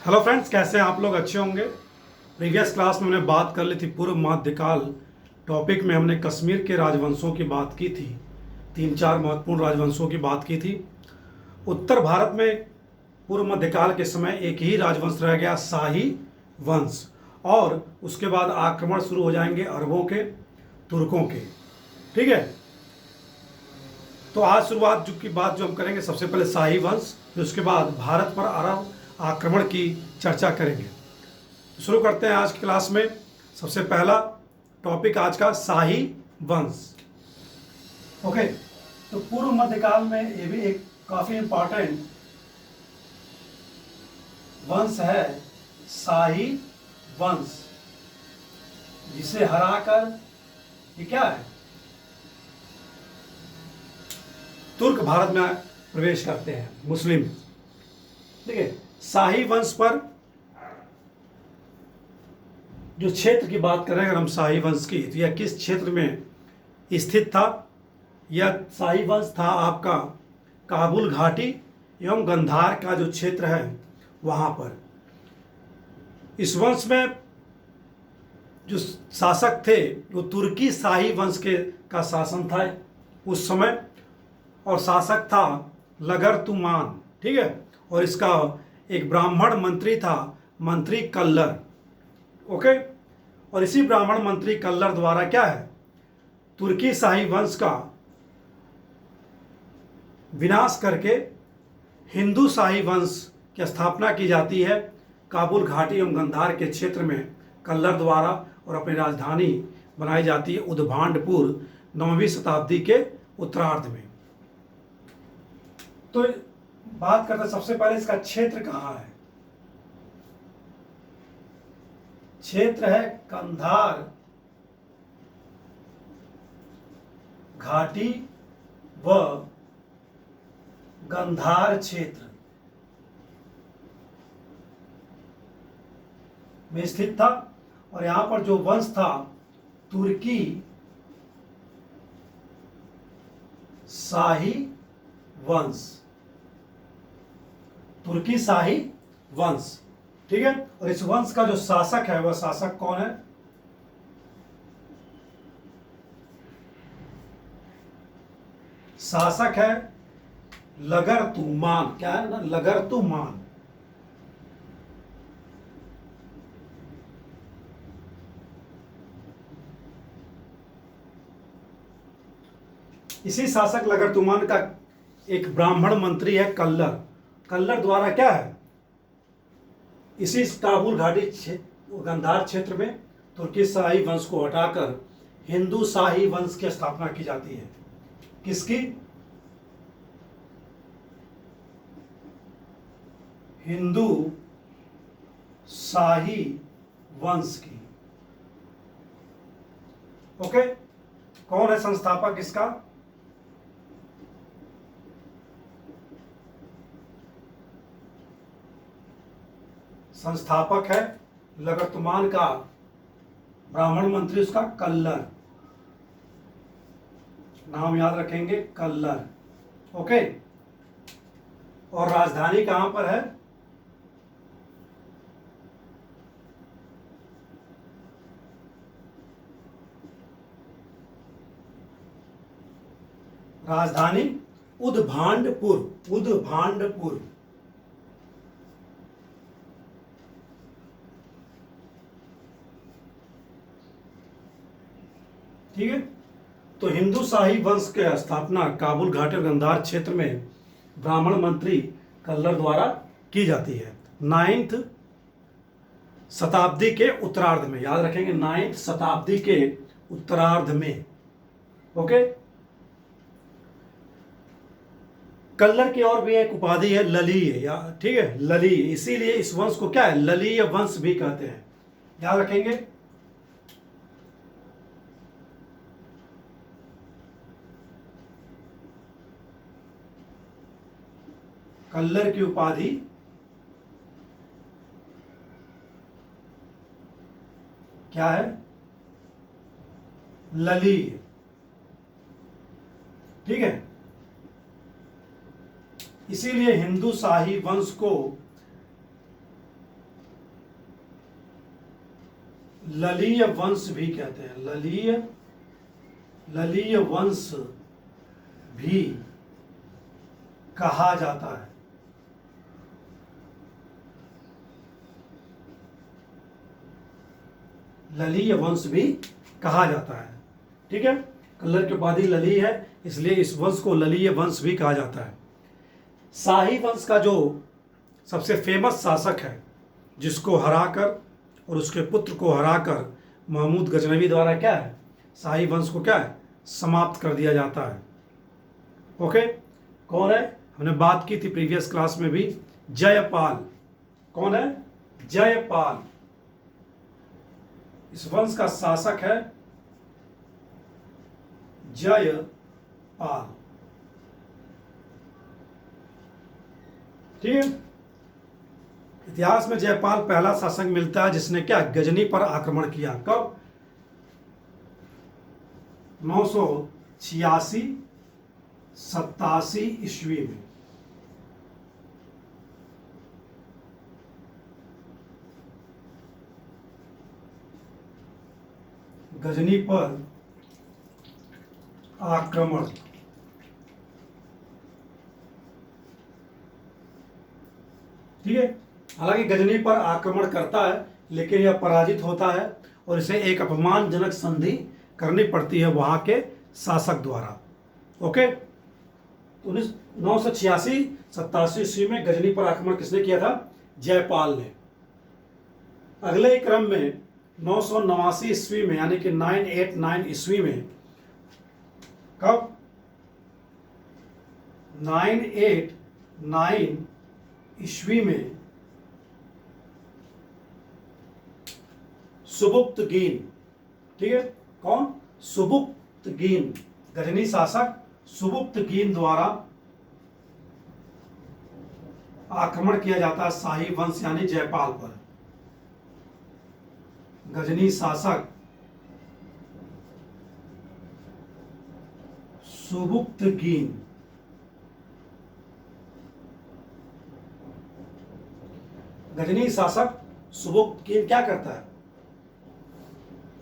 Hello friends, कैसे हैं आप लोग? अच्छे होंगे। प्रीवियस क्लास में हमने बात कर ली थी पूर्व मध्यकाल टॉपिक में। हमने कश्मीर के राजवंशों की बात की थी, तीन चार महत्वपूर्ण राजवंशों की बात की थी। उत्तर भारत में पूर्व मध्यकाल के समय एक ही राजवंश रह गया, शाही वंश। और उसके बाद आक्रमण शुरू हो जाएंगे अरबों के, तुर्कों के। ठीक है, तो आज शुरुआत की बात जो हम करेंगे, सबसे पहले शाही वंश, फिर उसके बाद भारत पर अरब आक्रमण की चर्चा करेंगे। तो शुरू करते हैं आज की क्लास में। सबसे पहला टॉपिक आज का शाही वंश। ओके, तो पूर्व मध्यकाल में ये भी एक काफी इंपॉर्टेंट वंश है, शाही वंश, जिसे हराकर ये क्या है, तुर्क भारत में प्रवेश करते हैं, मुस्लिम। ठीक है, शाही वंश पर जो क्षेत्र की बात करें अगर हम शाही वंश की, तो यह किस क्षेत्र में स्थित था? यह शाही वंश था आपका काबुल घाटी एवं गंधार का जो क्षेत्र है वहां पर। इस वंश में जो शासक थे वो तुर्की शाही वंश के का शासन था उस समय, और शासक था लगरतुमान। ठीक है, और इसका एक ब्राह्मण मंत्री था, मंत्री कल्लर। ओके, और इसी ब्राह्मण मंत्री कल्लर द्वारा क्या है, तुर्की शाही वंश का विनाश करके हिंदू शाही वंश की स्थापना की जाती है काबुल घाटी एवं गंधार के क्षेत्र में कल्लर द्वारा, और अपनी राजधानी बनाई जाती है उद्भांडपुर 9वीं शताब्दी के उत्तरार्ध में। तो बात करते हैं सबसे पहले इसका क्षेत्र कहाँ है। क्षेत्र है कंधार घाटी व गंधार क्षेत्र में स्थित था। और यहां पर जो वंश था तुर्की शाही वंश, तुर्की शाही वंश। ठीक है, और इस वंश का जो शासक है वह शासक कौन है? शासक है लगरतुमान। क्या है ना, लगरतुमान। इसी शासक लगरतुमान का एक ब्राह्मण मंत्री है कल्लर। कल्लर द्वारा क्या है, इसी काबुल घाटी गंधार क्षेत्र में तुर्की शाही वंश को हटाकर हिंदू शाही वंश की स्थापना की जाती है। किसकी? हिंदू शाही वंश की। ओके, कौन है संस्थापक इसका? संस्थापक है लगरतुमान का ब्राह्मण मंत्री, उसका कल्लर। नाम याद रखेंगे, कल्लर। ओके, और राजधानी कहां पर है? राजधानी उद्भांडपुर, उद्भांडपुर। ठीक है, तो हिंदू शाही वंश के स्थापना काबुल घाटी और गंधार क्षेत्र में ब्राह्मण मंत्री कल्लर द्वारा की जाती है 9th शताब्दी के उत्तरार्ध में। याद रखेंगे, 9th शताब्दी के उत्तरार्ध में। ओके, कल्लर की और भी एक उपाधि है ललीय, या ठीक है, ललीय। इसीलिए इस वंश को क्या है, ललीय वंश भी कहते हैं। याद रखेंगे। कल्लर की उपाधि क्या है, ललीय। ठीक है, इसीलिए हिंदू शाही वंश को ललीय वंश भी कहते हैं, ललीय वंश भी कहा जाता है। ललीय वंश भी कहा जाता है। ठीक है, कल्लर के उपाधि लली है, इसलिए इस वंश को ललीय वंश भी कहा जाता है। शाही वंश का जो सबसे फेमस शासक है, जिसको हराकर और उसके पुत्र को हराकर महमूद गजनवी द्वारा क्या है, शाही वंश को क्या है, समाप्त कर दिया जाता है। ओके, कौन है? हमने बात की थी प्रीवियस क्लास में भी, जयपाल। कौन है? जयपाल। इस वंश का शासक है जयपाल। ठीक है, इतिहास में जयपाल पहला शासक मिलता है जिसने क्या, गजनी पर आक्रमण किया। कब? 986-87 ईस्वी में। गजनी पर आक्रमण। ठीक है, हालांकि गजनी पर आक्रमण करता है लेकिन यह पराजित होता है और इसे एक अपमानजनक संधि करनी पड़ती है वहां के शासक द्वारा। ओके, तो 986-87 ईस्वी में गजनी पर आक्रमण किसने किया था? जयपाल ने। अगले क्रम में 989 ईस्वी में, यानी कि 989 ईस्वी में, कब? 989 ईस्वी में सुबुक्तगीन। ठीक है, कौन? सुबुक्तगीन, गजनी शासक सुबुक्तगीन द्वारा आक्रमण किया जाता है शाही वंश यानी जयपाल पर। गजनी शासक सुबुक्तगीन गजनी शासक सुबुक्तगीन क्या करता है?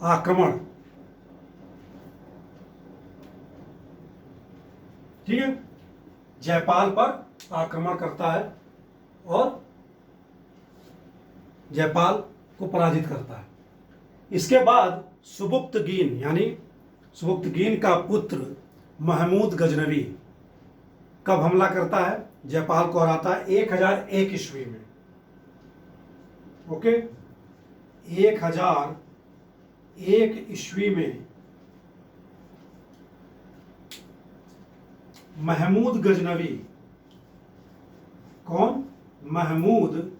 आक्रमण। ठीक है, जयपाल पर आक्रमण करता है और जयपाल को पराजित करता है। इसके बाद सुबुक्तगीन यानी सुबुक्तगीन का पुत्र महमूद गजनवी कब हमला करता है? जयपाल को हराता है 1001 ईस्वी में। ओके, 1001 ईस्वी में महमूद गजनवी, कौन? महमूद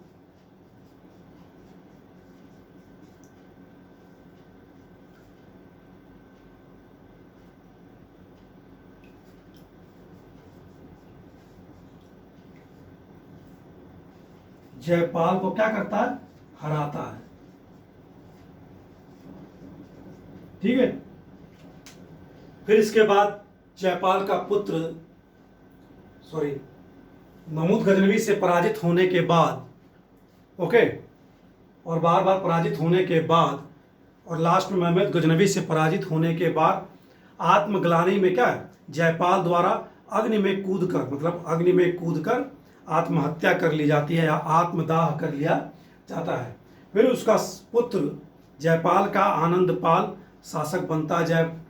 जयपाल को क्या करता है? हराता है। ठीक है, फिर इसके बाद जयपाल का पुत्र महमूद गजनवी से पराजित होने के बाद, ओके, और बार बार पराजित होने के बाद और लास्ट में महमूद गजनवी से पराजित होने के बाद आत्मग्लानि में क्या है, जयपाल द्वारा अग्नि में कूदकर, मतलब अग्नि में कूदकर आत्महत्या कर ली जाती है या आत्मदाह कर लिया जाता है। फिर उसका पुत्र जयपाल का आनंदपाल शासक बनता है,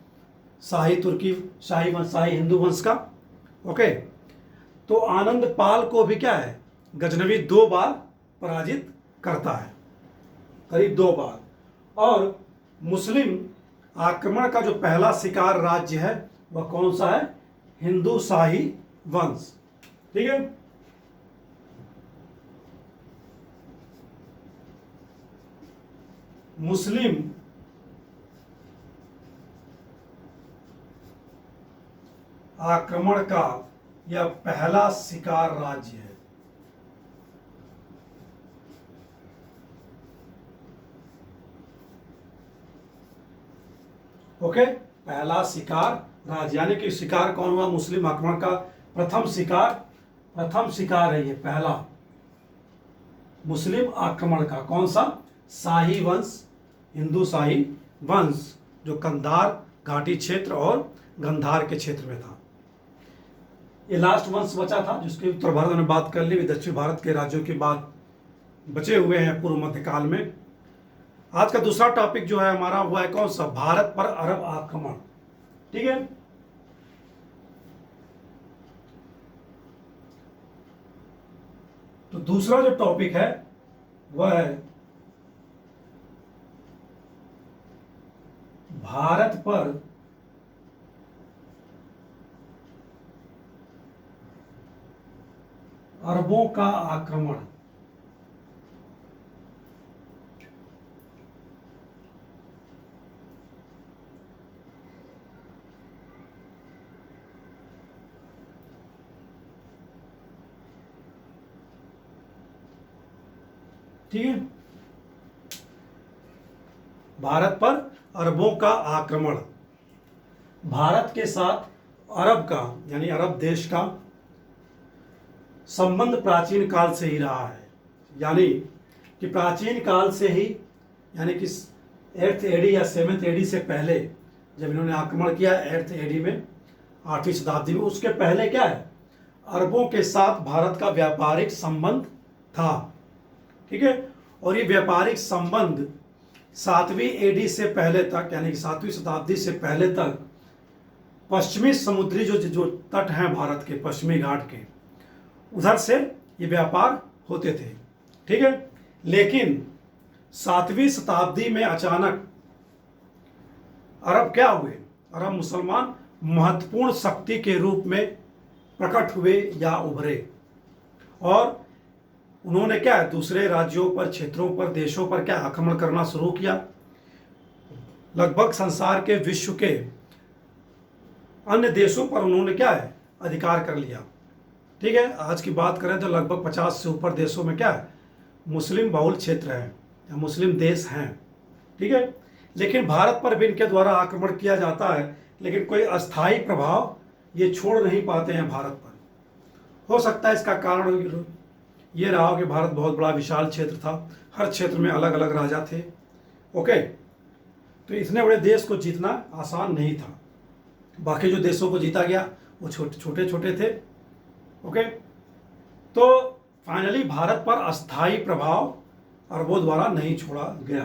शाही हिंदू वंश का। ओके, तो आनंदपाल को भी क्या है, गजनवी 2 बार पराजित करता है, करीब 2 बार। और मुस्लिम आक्रमण का जो पहला शिकार राज्य है वह कौन सा है? हिंदू शाही वंश। ठीक है, मुस्लिम आक्रमण का यह पहला शिकार राज्य है। ओके, पहला शिकार राज्य, यानी कि शिकार कौन हुआ? मुस्लिम आक्रमण का प्रथम शिकार है ये, पहला मुस्लिम आक्रमण का। कौन सा? शाही वंश हिंदू शाही वंश, जो कंधार घाटी क्षेत्र और गंधार के क्षेत्र में था। ये लास्ट वंश बचा था जिसके उत्तर भारत में बात कर ली। दक्षिण भारत के राज्यों की बात बचे हुए हैं पूर्व मध्यकाल में। आज का दूसरा टॉपिक जो है हमारा वो है कौन सा, भारत पर अरब आक्रमण। ठीक है, तो दूसरा जो टॉपिक है वह है भारत पर अरबों का आक्रमण। ठीक है, भारत पर अरबों का आक्रमण। भारत के साथ अरब का यानी अरब देश का संबंध प्राचीन काल से ही रहा है। यानी कि प्राचीन काल से ही, यानी कि 8th एडी या 7th एडी से पहले जब इन्होंने आक्रमण किया 8th एडी में, 8वीं शताब्दी में, उसके पहले क्या है, अरबों के साथ भारत का व्यापारिक संबंध था। ठीक है, और ये व्यापारिक संबंध 7वीं एडी से पहले तक, यानी कि 7वीं शताब्दी से पहले तक पश्चिमी समुद्री जो तट हैं भारत के, पश्चिमी घाट के, उधर से ये व्यापार होते थे। ठीक है, लेकिन 7वीं शताब्दी में अचानक अरब क्या हुए, अरब मुसलमान महत्वपूर्ण शक्ति के रूप में प्रकट हुए या उभरे, और उन्होंने क्या है, दूसरे राज्यों पर, क्षेत्रों पर, देशों पर क्या आक्रमण करना शुरू किया। लगभग संसार के, विश्व के अन्य देशों पर उन्होंने क्या है, अधिकार कर लिया। ठीक है, आज की बात करें तो लगभग 50 से ऊपर देशों में क्या है, मुस्लिम बहुल क्षेत्र है या मुस्लिम देश हैं। ठीक है, लेकिन भारत पर भी इनके द्वारा आक्रमण किया जाता है, लेकिन कोई अस्थायी प्रभाव ये छोड़ नहीं पाते हैं भारत पर। हो सकता है इसका कारण ये रहा हो कि भारत बहुत बड़ा विशाल क्षेत्र था, हर क्षेत्र में अलग अलग राजा थे। ओके, तो इतने बड़े देश को जीतना आसान नहीं था। बाकी जो देशों को जीता गया वो छोटे छोटे थे। ओके, तो फाइनली भारत पर अस्थायी प्रभाव अरबों द्वारा नहीं छोड़ा गया।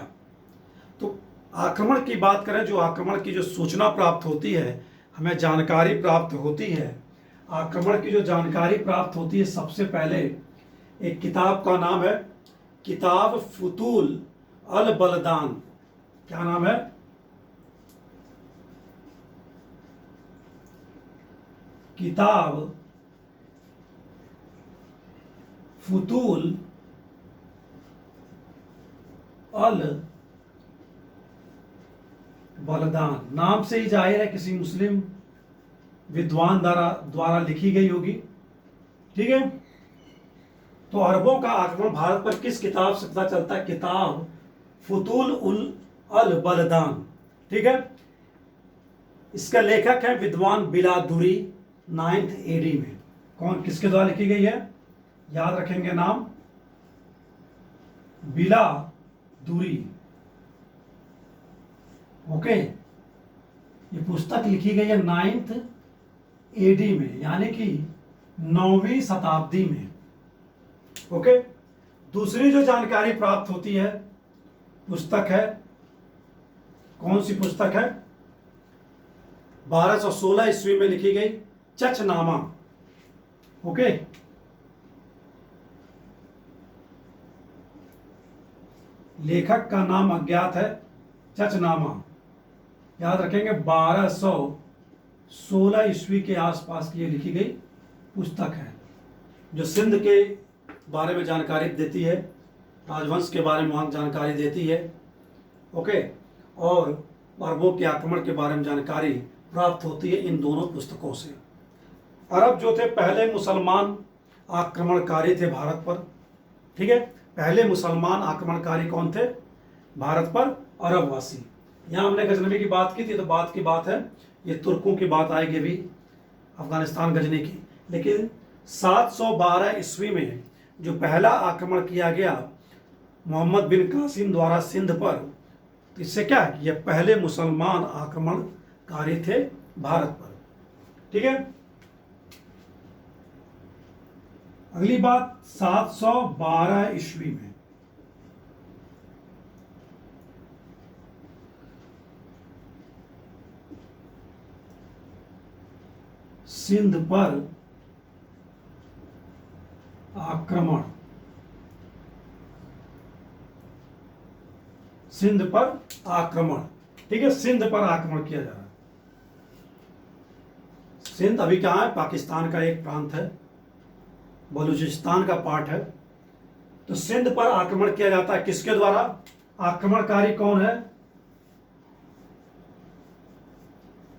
तो आक्रमण की बात करें, जो आक्रमण की जो सूचना प्राप्त होती है, हमें जानकारी प्राप्त होती है, आक्रमण की जो जानकारी प्राप्त होती है, सबसे पहले एक किताब का नाम है किताब फुतूल अल बलदान। क्या नाम है, किताब फुतूल अल बलदान। नाम से ही जाहिर है किसी मुस्लिम विद्वान द्वारा लिखी गई होगी। ठीक है, तो अरबों का आक्रमण भारत पर किस किताब से पता चलता है, किताब फुतूल अल बलदान। ठीक है, इसका लेखक है विद्वान बिलादुरी, 9th एडी में। कौन, किसके द्वारा लिखी गई है, याद रखेंगे नाम, बिलादुरी। ओके, ये पुस्तक लिखी गई है 9th एडी में, यानी कि 9वीं शताब्दी में। ओके, दूसरी जो जानकारी प्राप्त होती है पुस्तक है, कौन सी पुस्तक है, 1216 ईस्वी में लिखी गई चचनामा। ओके, लेखक का नाम अज्ञात है, चचनामा। याद रखेंगे 1216 ईस्वी के आसपास की ये लिखी गई पुस्तक है, जो सिंध के बारे में जानकारी देती है, राजवंश के बारे में जानकारी देती है। ओके, और अरबों के आक्रमण के बारे में जानकारी प्राप्त होती है इन दोनों पुस्तकों से। अरब जो थे पहले मुसलमान आक्रमणकारी थे भारत पर। ठीक है, पहले मुसलमान आक्रमणकारी कौन थे भारत पर, अरबवासी। यहाँ हमने गजनवी की बात की थी, तो बात की बात है, ये तुर्कों की बात आएगी भी, अफगानिस्तान गजनी की। लेकिन 712 ईस्वी में जो पहला आक्रमण किया गया मोहम्मद बिन कासिम द्वारा सिंध पर, तो इससे क्या है, ये पहले मुसलमान आक्रमणकारी थे भारत पर। ठीक है, अगली बात 712 ईस्वी में सिंध पर आक्रमण, सिंध पर आक्रमण। ठीक है, सिंध पर आक्रमण किया जा रहा है। सिंध अभी कहाँ है, पाकिस्तान का एक प्रांत है, बलूचिस्तान का पार्ट है। तो सिंध पर आक्रमण किया जाता है, किसके द्वारा? आक्रमणकारी कौन है?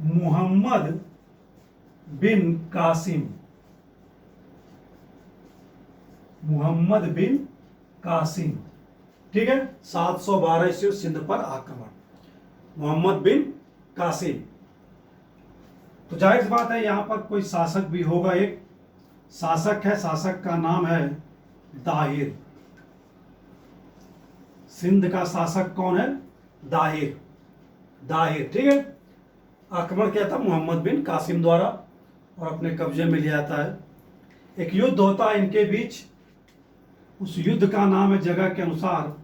मोहम्मद बिन कासिम, मोहम्मद बिन कासिम। ठीक है, 712 ईस्वी सिंध पर आक्रमण, मोहम्मद बिन कासिम। तो जाहिर सी बात है यहां पर कोई शासक भी होगा, एक शासक है, शासक का नाम है दाहिर। सिंध का शासक कौन है? दाहिर, दाहिर। ठीक है, आक्रमण किया था मोहम्मद बिन कासिम द्वारा और अपने कब्जे में लिया जाता है। एक युद्ध होता है इनके बीच, उस युद्ध का नाम है जगह के अनुसार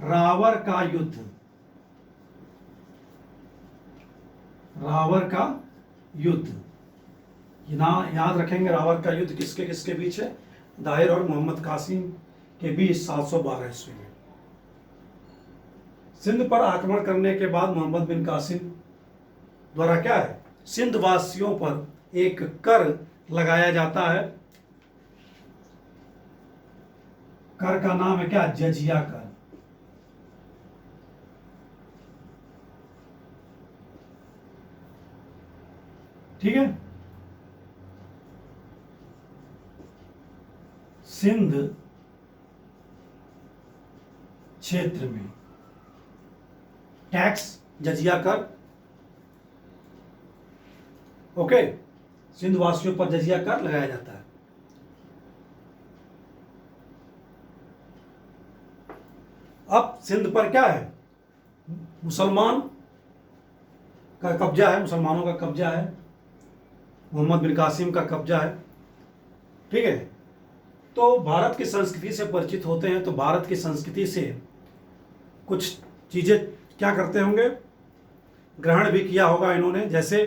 रावर का युद्ध, रावर का युद्ध। याद रखेंगे रावर का युद्ध किसके किसके बीच है? दाहिर और मोहम्मद कासिम के बीच 712 ईस्वी में। सिंध पर आक्रमण करने के बाद मोहम्मद बिन कासिम द्वारा क्या है, सिंध वासियों पर एक कर लगाया जाता है। कर का नाम है क्या? जजिया कर। ठीक है, सिंध क्षेत्र में टैक्स, जजिया कर। ओके, सिंध वासियों पर जजिया कर लगाया जाता है। अब सिंध पर क्या है, मुसलमान का कब्जा है, मुसलमानों का कब्जा है, मोहम्मद बिन कासिम का कब्जा है। ठीक है, तो भारत की संस्कृति से परिचित होते हैं, तो भारत की संस्कृति से कुछ चीजें क्या करते होंगे, ग्रहण भी किया होगा इन्होंने। जैसे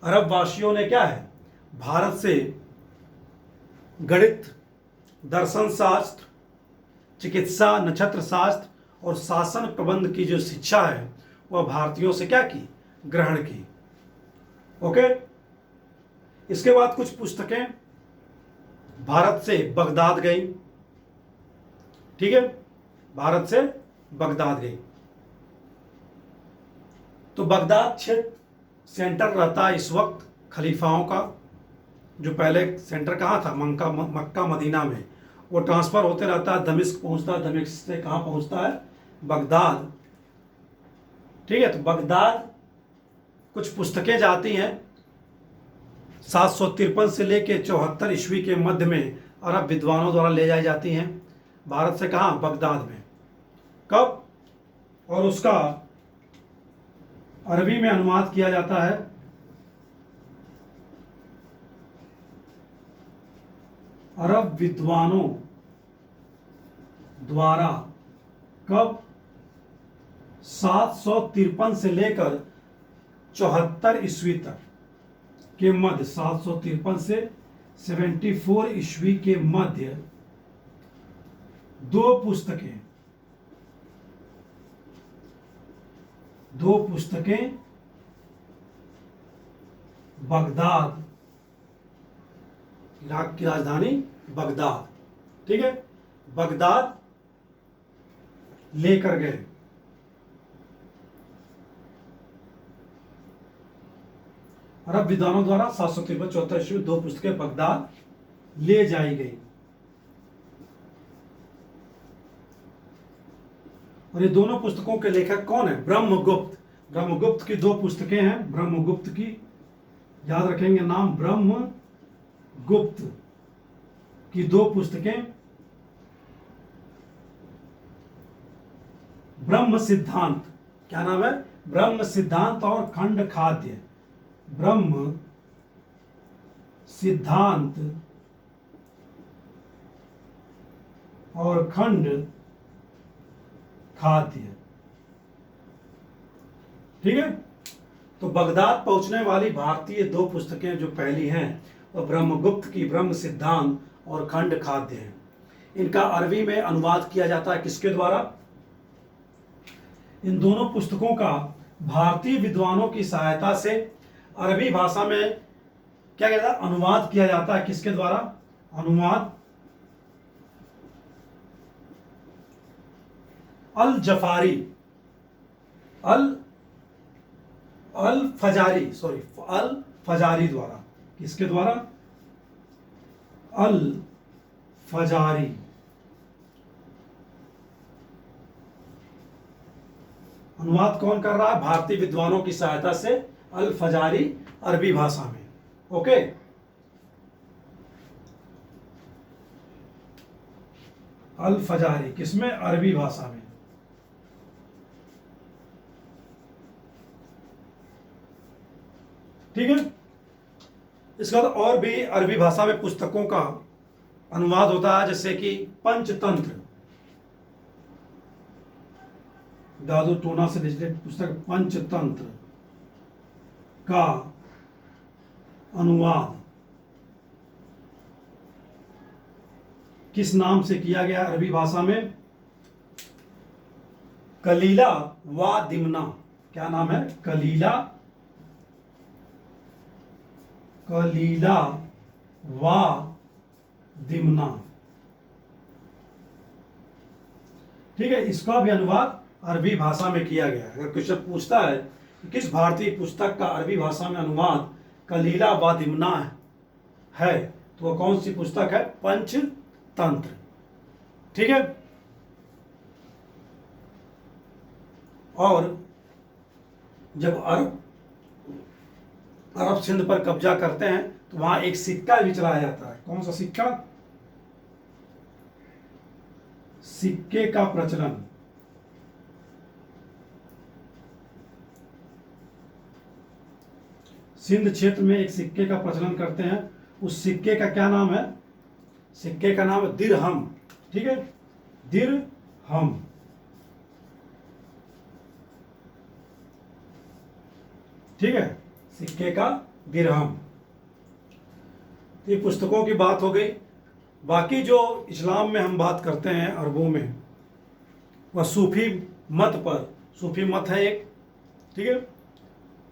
अरब वासियों ने क्या है, भारत से गणित, दर्शन शास्त्र, चिकित्सा, नक्षत्र शास्त्र और शासन प्रबंध की जो शिक्षा है वह भारतीयों से क्या की, ग्रहण की। ओके, इसके बाद कुछ पुस्तकें भारत से बगदाद गई। ठीक है, भारत से बगदाद गई। तो बगदाद क्षेत्र सेंटर रहता है इस वक्त खलीफाओं का, जो पहले सेंटर कहाँ था, मक्का मदीना में, वो ट्रांसफर होते रहता है, दमिश्क पहुंचता है, दमिश्क से कहाँ पहुंचता है, बगदाद। ठीक है, तो बगदाद कुछ पुस्तकें जाती हैं 753 से लेके 74 ईस्वी के मध्य में अरब विद्वानों द्वारा ले जाई जाती हैं भारत से, कहाँ, बगदाद में। कब? और उसका अरबी में अनुवाद किया जाता है अरब विद्वानों द्वारा। कब? 753 से लेकर 74 ईस्वी तक के मध्य, 753 से 74 ईस्वी के मध्य दो पुस्तकें बगदाद, इराक की राजधानी बगदाद, ठीक है, बगदाद लेकर गए। अरब विद्वानों द्वारा 753 74 ईस्वी दो पुस्तकें बगदाद ले जाई गई। और ये दोनों पुस्तकों के लेखक कौन है? ब्रह्मगुप्त। ब्रह्मगुप्त की दो पुस्तकें हैं, ब्रह्मगुप्त की, याद रखेंगे नाम, ब्रह्मगुप्त की दो पुस्तकें, ब्रह्म सिद्धांत क्या नाम है? ब्रह्म सिद्धांत और खंड खाद्य। ब्रह्म सिद्धांत और खंड खाद्य। ठीक है। तो बगदाद पहुंचने वाली भारतीय दो पुस्तकें जो पहली हैं वह ब्रह्मगुप्त की ब्रह्म सिद्धांत और खंड खाद्य है। इनका अरबी में अनुवाद किया जाता है किसके द्वारा? इन दोनों पुस्तकों का भारतीय विद्वानों की सहायता से अरबी भाषा में क्या कहता है? अनुवाद किया जाता है। किसके द्वारा? अनुवाद अल जफारी, अल फजारी द्वारा। किसके द्वारा? अल फजारी। अनुवाद कौन कर रहा है? भारतीय विद्वानों की सहायता से अल फजारी, अरबी भाषा में। ओके। अल फजारी किसमें? अरबी भाषा में। ठीक है। इसका तो और भी अरबी भाषा में पुस्तकों का अनुवाद होता है, जैसे कि पंचतंत्र, दादू टोना से रिलेटेड पुस्तक पंचतंत्र का अनुवाद किस नाम से किया गया अरबी भाषा में? कलीला व दिमना। क्या नाम है? कलीला व दिमना। ठीक है। इसका भी अनुवाद अरबी भाषा में किया गया है। अगर क्वेश्चन पूछता है कि किस भारतीय पुस्तक का अरबी भाषा में अनुवाद कलीला व दिमना है, तो वह कौन सी पुस्तक है? पंचतंत्र। ठीक है। और जब अरब सिंध पर कब्जा करते हैं तो वहां एक सिक्का भी चलाया जाता है। कौन सा सिक्का? सिक्के का प्रचलन। सिंध क्षेत्र में एक सिक्के का प्रचलन करते हैं। उस सिक्के का क्या नाम है? सिक्के का नाम है दिरहम। ठीक है। दिरहम। ठीक है। सिक्के का दिरहम। ये पुस्तकों की बात हो गई। बाकी जो इस्लाम में हम बात करते हैं अरबों में, वह सूफी मत पर, सूफी मत है एक। ठीक है।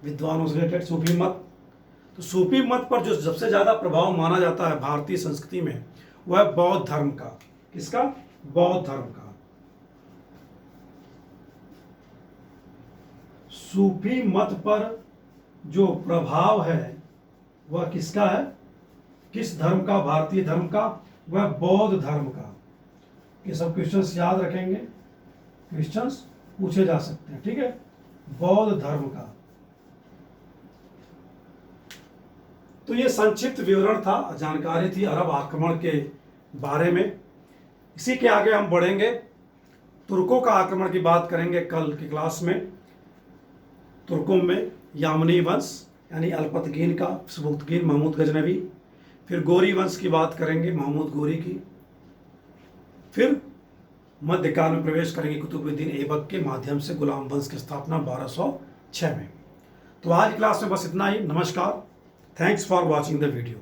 विद्वानों से रिलेटेड सूफी मत। तो सूफी मत पर जो सबसे ज्यादा प्रभाव माना जाता है भारतीय संस्कृति में, वह है बौद्ध धर्म का। किसका? बौद्ध धर्म का। सूफी मत पर जो प्रभाव है वह किसका है? किस धर्म का? भारतीय धर्म का। वह बौद्ध धर्म का। ये सब क्वेश्चंस याद रखेंगे, क्वेश्चंस पूछे जा सकते हैं। ठीक है। बौद्ध धर्म का। तो ये संक्षिप्त विवरण था, जानकारी थी अरब आक्रमण के बारे में। इसी के आगे हम बढ़ेंगे, तुर्कों का आक्रमण की बात करेंगे कल की क्लास में। तुर्कों में यामनी वंश यानी अल्पतगीन का सबुक्तगीन महमूद गजनवी, फिर गोरी वंश की बात करेंगे महमूद गोरी की, फिर मध्यकाल में प्रवेश करेंगे कुतुबुद्दीन ऐबक के माध्यम से गुलाम वंश की स्थापना 1206 में। तो आज क्लास में बस इतना ही। नमस्कार। Thanks for watching the video.